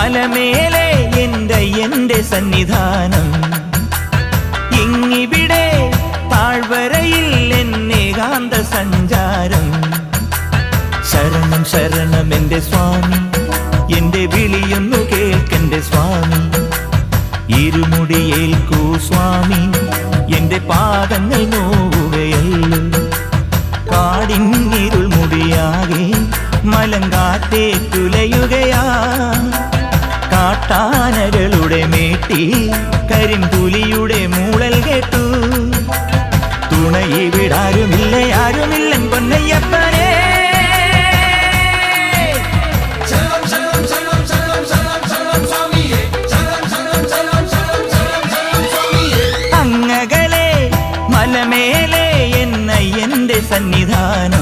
മലമേലെ എൻ്റെ സന്നിധാനം, ഇങ്ങിവിടെ താഴ്വരയിൽ എന്നേകാന്ത സഞ്ചാരം. ശരണം ശരണം എൻ്റെ സ്വാമി, എൻ്റെ വിളിയൊന്നു കേൾക്കെൻ്റെ സ്വാമി. ഇരുമുടിയേൽക്കൂ സ്വാമി, എൻ്റെ പാദങ്ങൾ നോവുകയല്ലോ. കാടിന്നിരുൾ മുടിയാകെ മലങ്കാറ്റേറ്റുലയുകയാ. കാട്ടാനകളുടെ മേട്ടി കരിമ്പുലിയുടെ മൂളൽ കേട്ടു. തുണയിവിടാരുമില്ല ആരുമില്ലൻ പൊന്നയ്യപ്പനേ. അങ്ങകലെ മലമേലെ എൻ്റെ സന്നിധാനം,